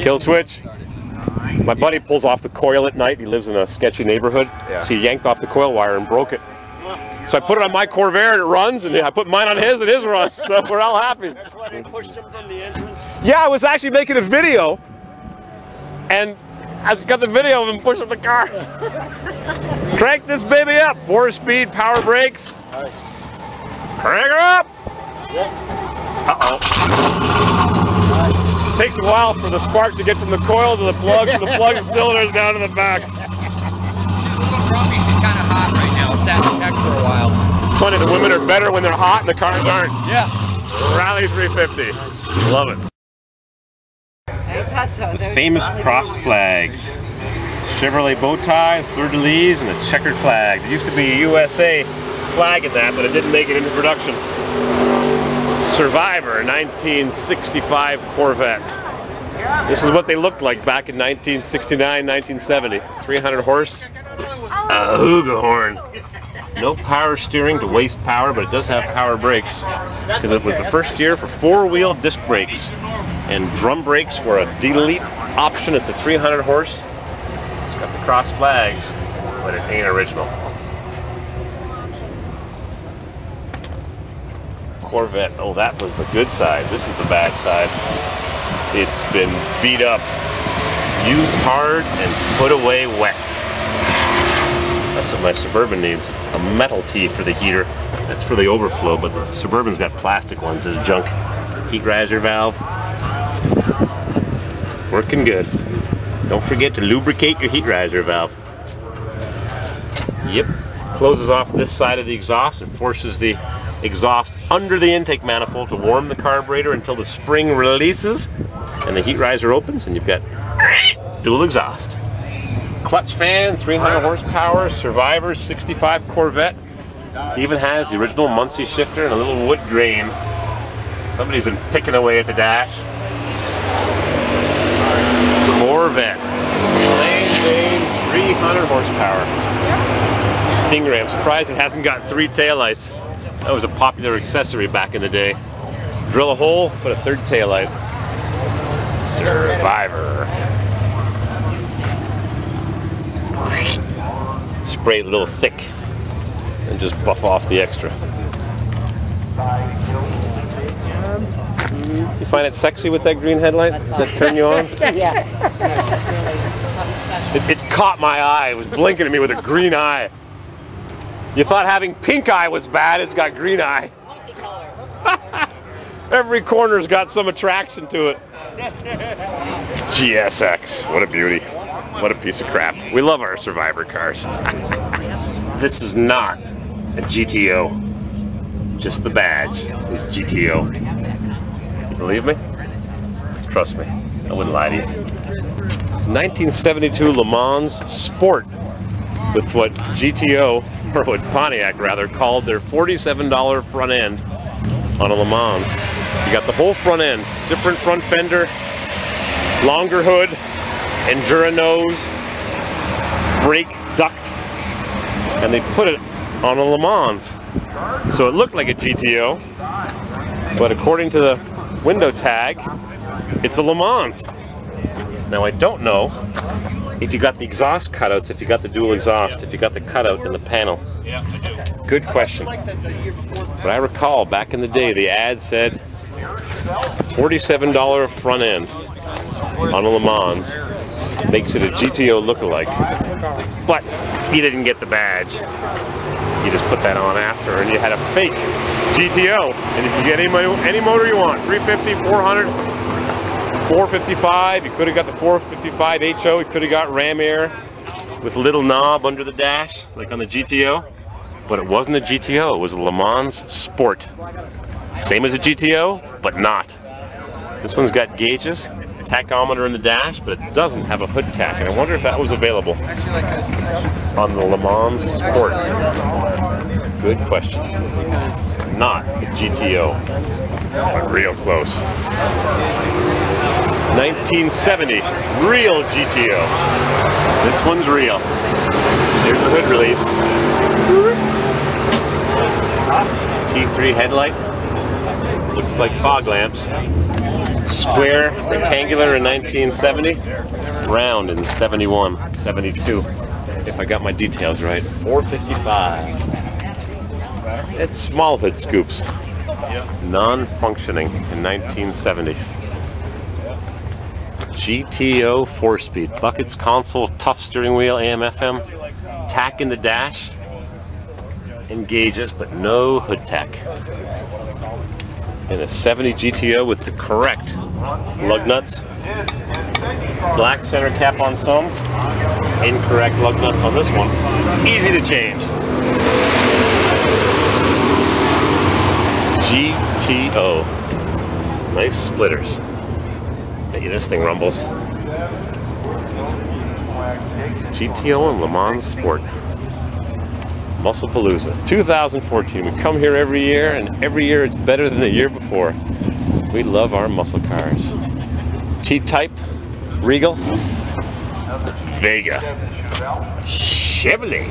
Kill switch. My buddy pulls off the coil at night. He lives in a sketchy neighborhood. Yeah. So he yanked off the coil wire and broke it. So I put it on my Corvair and it runs, and I put mine on his and his runs. So we're all happy. That's why they pushed him from the entrance? Yeah, I was actually making a video, and I just got the video of him pushing the car. Crank this baby up. 4-speed, power brakes. Nice. Crank her up. Uh-oh. Takes a while for the spark to get from the coil to the plug, from the plug cylinders down to the back. She's kind of hot right now. It's sat in check for a while. It's funny, the women are better when they're hot and the cars aren't. Yeah. Rallye 350. Love it. The famous crossed flags. Chevrolet bow tie, fleur-de-lis, and a checkered flag. There used to be a USA flag in that, but it didn't make it into production. Survivor, 1965 Corvette. This is what they looked like back in 1969, 1970. 300 horse, a Huga horn. No power steering to waste power, but it does have power brakes because it was the first year for 4-wheel disc brakes. And drum brakes were a delete option. It's a 300 horse. It's got the cross flags, but it ain't original. Corvette. Oh, that was the good side. This is the bad side. It's been beat up, used hard, and put away wet. That's what my Suburban needs. A metal tee for the heater. That's for the overflow, but the Suburban's got plastic ones as junk. Heat riser valve. Working good. Don't forget to lubricate your heat riser valve. Yep. Closes off this side of the exhaust and forces the exhaust under the intake manifold to warm the carburetor until the spring releases and the heat riser opens, and you've got dual exhaust. Clutch fan, 300 horsepower, Survivor 65 Corvette. Even has the original Muncie shifter and a little wood grain. Somebody's been picking away at the dash. Corvette. Plain Jane, 300 horsepower. Stingray. I'm surprised it hasn't got 3 taillights. That was a popular accessory back in the day. Drill a hole, put a 3rd taillight. Survivor. Spray it a little thick and just buff off the extra. You find it sexy with that green headlight? Does that turn you on? Yeah. It caught my eye. It was blinking at me with a green eye. You thought having pink eye was bad, it's got green eye. Every corner's got some attraction to it. GSX, what a beauty. What a piece of crap. We love our Survivor cars. This is not a GTO. Just the badge is GTO. You believe me? Trust me, I wouldn't lie to you. It's 1972 Le Mans Sport with what GTO, or what Pontiac rather, called their $47 front end on a Le Mans. You got the whole front end, different front fender, longer hood, Endura nose, brake duct, and they put it on a Le Mans. So it looked like a GTO, but according to the window tag, it's a Le Mans. Now I don't know if you got the exhaust cutouts, if you got the dual exhaust, if you got the cutout in the panel. Good question. But I recall back in the day the ad said $47 front end on a Le Mans makes it a GTO lookalike. But you didn't get the badge. You just put that on after and you had a fake GTO. And you can get any motor you want, 350, 400, 455. You could have got the 455 HO. You could have got Ram Air with a little knob under the dash, like on the GTO. But it wasn't a GTO, it was a Le Mans Sport. Same as a GTO, but not. This one's got gauges, tachometer in the dash, but it doesn't have a hood tach. And I wonder if that was available on the Le Mans Sport. Good question. Not a GTO, but real close. 1970, real GTO. This one's real. Here's the hood release. T3 headlight. Looks like fog lamps. Square, rectangular in 1970, round in 71, 72. If I got my details right. 455. It's small hood scoops. Non-functioning in 1970. GTO 4-speed. Buckets, console, tough steering wheel, AM, FM. Tack in the dash. Engages, but no hood tack. And a 70 GTO with the correct lug nuts. Black center cap on some. Incorrect lug nuts on this one. Easy to change. GTO. Nice splitters. Bet you this thing rumbles. GTO and Le Mans Sport. Musclepalooza 2014. We come here every year, and every year it's better than the year before. We love our muscle cars. T-Type, Regal, Vega, Chevy.